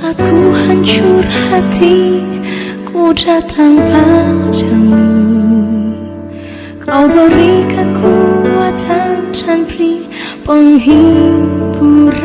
Saat ku hancur hati, ku datang padamu. Kau beri kekuatan dan beri penghiburan.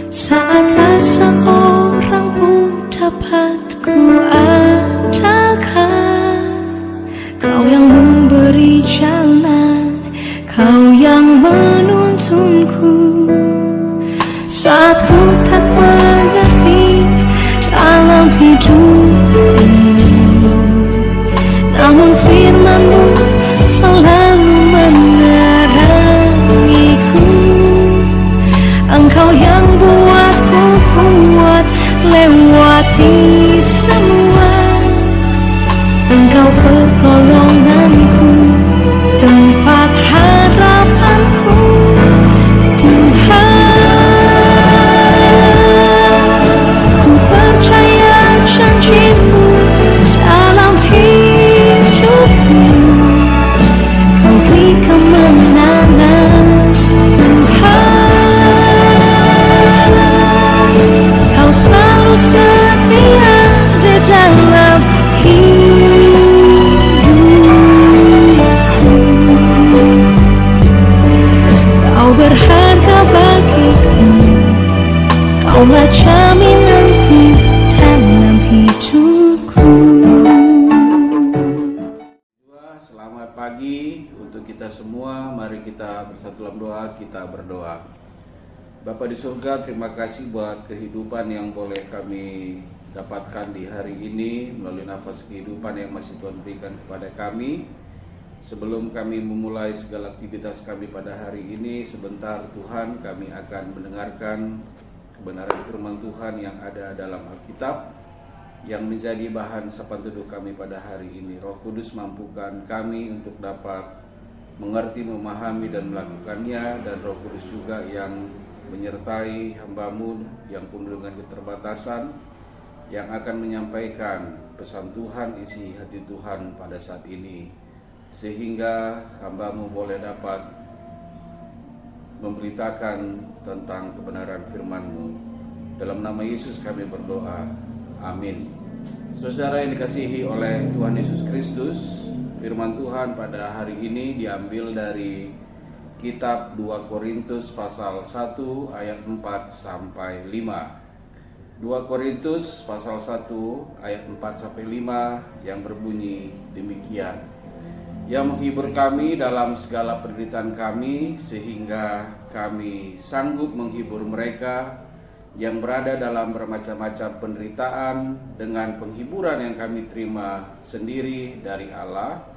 Saat tak seorang pun dapat ku andalkan, Kau yang memberi jalan, Kau yang menuntunku. Saat ku tak mengerti dalam hidup ini, namun firman-Mu selalu menerangiku. Engkau yang buatku kuat lewati semua. Engkau pertolonganku, tempat harapanku, Tuhan. Ku percaya janji-Mu dalam hidupku. Kau beri kemenangan, Tuhan. Kau selalu setia di dalam hidupku. Kau berharga bagiku, Kaulah jaminanku dalam hidupku. Selamat pagi untuk kita semua. Mari kita bersatu dalam doa, kita berdoa. Bapa di surga, terima kasih buat kehidupan yang boleh kami dapatkan di hari ini melalui nafas kehidupan yang masih Tuhan berikan kepada kami. Sebelum kami memulai segala aktivitas kami pada hari ini, sebentar Tuhan, kami akan mendengarkan kebenaran firman Tuhan yang ada dalam Alkitab yang menjadi bahan sapaan teduh kami pada hari ini. Roh Kudus mampukan kami untuk dapat mengerti, memahami dan melakukannya, dan Roh Kudus juga yang menyertai hamba-Mu yang penuh dengan keterbatasan, yang akan menyampaikan pesan Tuhan, isi hati Tuhan pada saat ini, sehingga hamba-Mu boleh dapat memberitakan tentang kebenaran firman-Mu. Dalam nama Yesus kami berdoa, amin. Saudara yang dikasihi oleh Tuhan Yesus Kristus, firman Tuhan pada hari ini diambil dari kitab 2 Korintus pasal 1 ayat 4 sampai 5. 2 Korintus pasal 1 ayat 4 sampai 5 yang berbunyi demikian. Yang menghibur kami dalam segala penderitaan kami, sehingga kami sanggup menghibur mereka yang berada dalam bermacam-macam penderitaan dengan penghiburan yang kami terima sendiri dari Allah.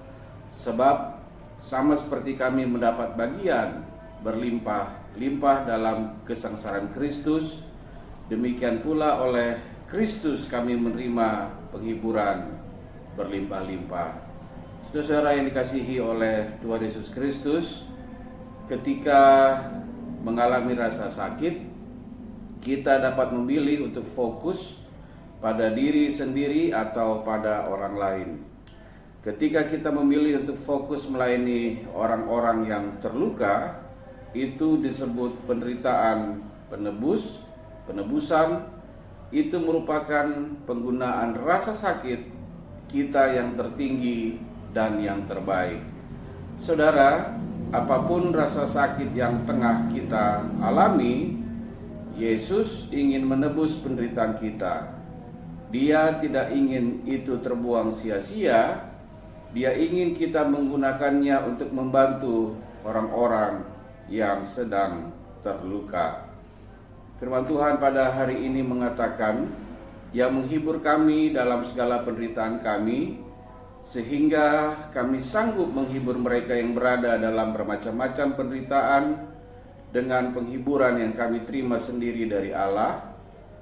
Sebab sama seperti kami mendapat bagian berlimpah-limpah dalam kesengsaraan Kristus, demikian pula oleh Kristus kami menerima penghiburan berlimpah-limpah. Saudara yang dikasihi oleh Tuhan Yesus Kristus, ketika mengalami rasa sakit, kita dapat memilih untuk fokus pada diri sendiri atau pada orang lain. Ketika kita memilih untuk fokus melayani orang-orang yang terluka, itu disebut penderitaan penebusan. Itu merupakan penggunaan rasa sakit kita yang tertinggi dan yang terbaik. Saudara, apapun rasa sakit yang tengah kita alami, Yesus ingin menebus penderitaan kita. Dia tidak ingin itu terbuang sia-sia. Dia ingin kita menggunakannya untuk membantu orang-orang yang sedang terluka. Firman Tuhan pada hari ini mengatakan, yang menghibur kami dalam segala penderitaan kami, sehingga kami sanggup menghibur mereka yang berada dalam bermacam-macam penderitaan dengan penghiburan yang kami terima sendiri dari Allah.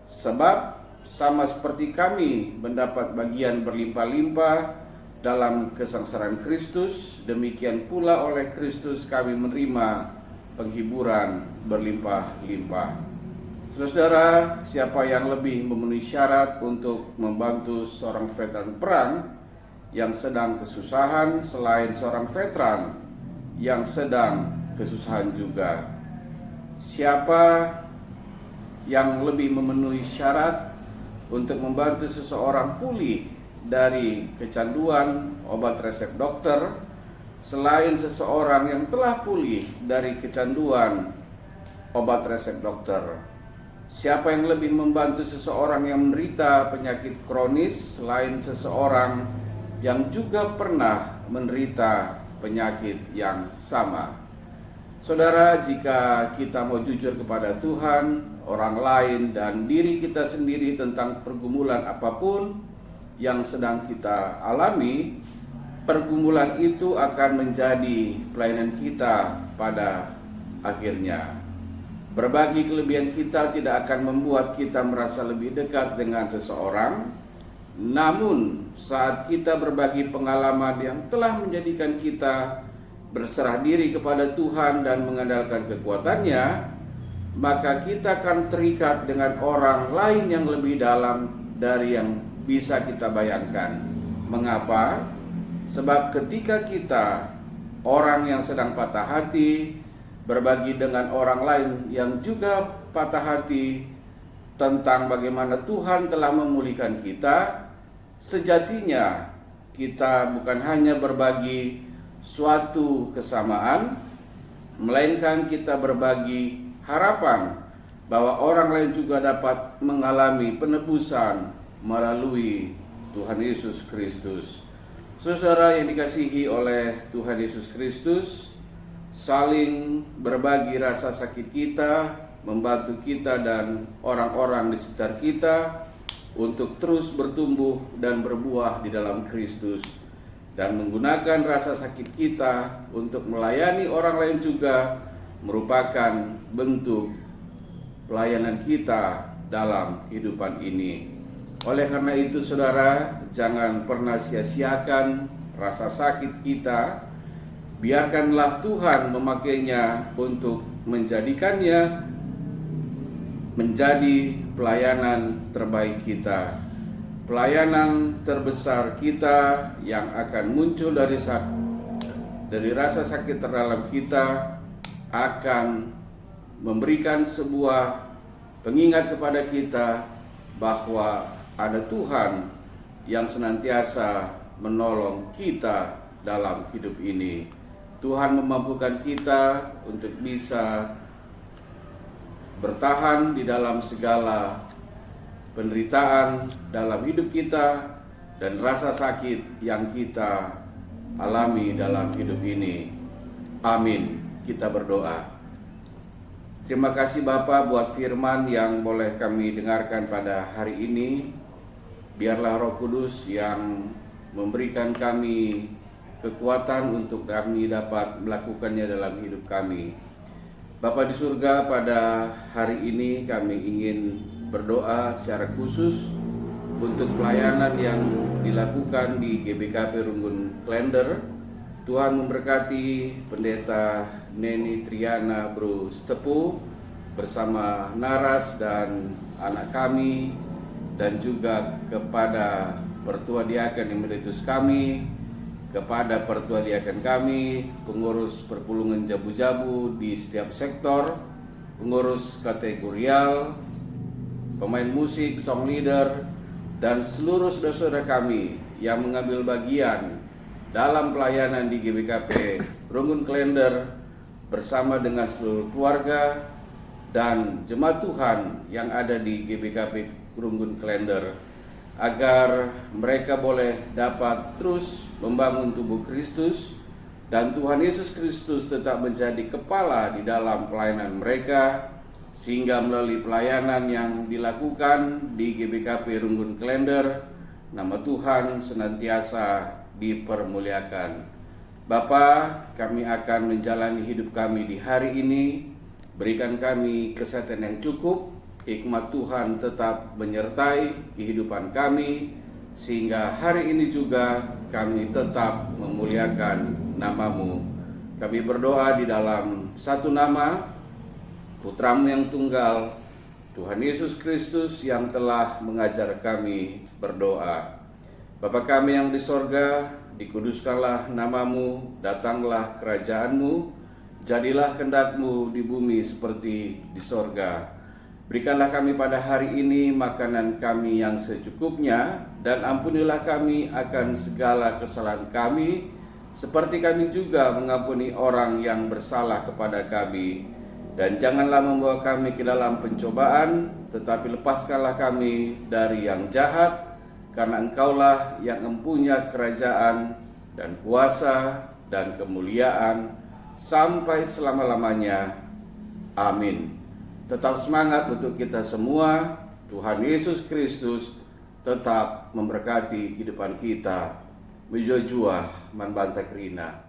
Sebab sama seperti kami mendapat bagian berlimpah-limpah dalam kesengsaraan Kristus, demikian pula oleh Kristus kami menerima penghiburan berlimpah-limpah. Saudara, siapa yang lebih memenuhi syarat untuk membantu seorang veteran perang yang sedang kesusahan selain seorang veteran yang sedang kesusahan juga? Siapa yang lebih memenuhi syarat untuk membantu seseorang pulih dari kecanduan obat resep dokter selain seseorang yang telah pulih dari kecanduan obat resep dokter? Siapa yang lebih membantu seseorang yang menderita penyakit kronis selain seseorang yang juga pernah menderita penyakit yang sama? Saudara, jika kita mau jujur kepada Tuhan, orang lain, dan diri kita sendiri tentang pergumulan apapun yang sedang kita alami, pergumulan itu akan menjadi pelayanan kita pada akhirnya. Berbagi kelebihan kita tidak akan membuat kita merasa lebih dekat dengan seseorang, namun saat kita berbagi pengalaman yang telah menjadikan kita berserah diri kepada Tuhan dan mengandalkan kekuatannya, maka kita akan terikat dengan orang lain yang lebih dalam dari yang bisa kita bayangkan. Mengapa? Sebab ketika kita, orang yang sedang patah hati, berbagi dengan orang lain yang juga patah hati tentang bagaimana Tuhan telah memulihkan kita, sejatinya kita bukan hanya berbagi suatu kesamaan, melainkan kita berbagi harapan bahwa orang lain juga dapat mengalami penebusan melalui Tuhan Yesus Kristus. Saudara yang dikasihi oleh Tuhan Yesus Kristus, saling berbagi rasa sakit kita, membantu kita dan orang-orang di sekitar kita untuk terus bertumbuh dan berbuah di dalam Kristus, dan menggunakan rasa sakit kita untuk melayani orang lain juga merupakan bentuk pelayanan kita dalam kehidupan ini. Oleh karena itu, saudara, jangan pernah sia-siakan rasa sakit kita. Biarkanlah Tuhan memakainya untuk menjadikannya menjadi pelayanan terbaik kita, pelayanan terbesar kita yang akan muncul dari rasa sakit terdalam kita, akan memberikan sebuah pengingat kepada kita bahwa ada Tuhan yang senantiasa menolong kita dalam hidup ini. Tuhan memampukan kita untuk bisa bertahan di dalam segala penderitaan dalam hidup kita dan rasa sakit yang kita alami dalam hidup ini. Amin. Kita berdoa. Terima kasih Bapa buat firman yang boleh kami dengarkan pada hari ini. Biarlah Roh Kudus yang memberikan kami kekuatan untuk kami dapat melakukannya dalam hidup kami. Bapa di surga, pada hari ini kami ingin berdoa secara khusus untuk pelayanan yang dilakukan di GBKP Runggun Klender. Tuhan memberkati Pendeta Neni Triana Bro Stepu bersama Naras dan anak kami, dan juga kepada Pertua Diaken Emeritus kami, kepada Pertua Diaken kami, pengurus perpulungan jabu-jabu di setiap sektor, pengurus kategorial, pemain musik, song leader, dan seluruh saudara-saudara kami yang mengambil bagian dalam pelayanan di GBKP Runggun Klender bersama dengan seluruh keluarga dan jemaat Tuhan yang ada di GBKP Runggun Klender, agar mereka boleh dapat terus membangun tubuh Kristus dan Tuhan Yesus Kristus tetap menjadi kepala di dalam pelayanan mereka, sehingga melalui pelayanan yang dilakukan di GBKP Runggun Klender, nama Tuhan senantiasa dipermuliakan. Bapa, kami akan menjalani hidup kami di hari ini. Berikan kami kesehatan yang cukup, hikmat Tuhan tetap menyertai kehidupan kami, sehingga hari ini juga kami tetap memuliakan nama-Mu. Kami berdoa di dalam satu nama, Putra-Mu yang tunggal, Tuhan Yesus Kristus, yang telah mengajar kami berdoa. Bapa kami yang di sorga, dikuduskanlah nama-Mu, datanglah kerajaan-Mu, jadilah kehendak-Mu di bumi seperti di sorga. Berikanlah kami pada hari ini makanan kami yang secukupnya, dan ampunilah kami akan segala kesalahan kami, seperti kami juga mengampuni orang yang bersalah kepada kami. Dan janganlah membawa kami ke dalam pencobaan, tetapi lepaskanlah kami dari yang jahat, karena Engkaulah yang mempunyai kerajaan dan kuasa dan kemuliaan sampai selama-lamanya. Amin. Tetap semangat untuk kita semua. Tuhan Yesus Kristus tetap memberkati kehidupan kita. Mujojua man banta krina.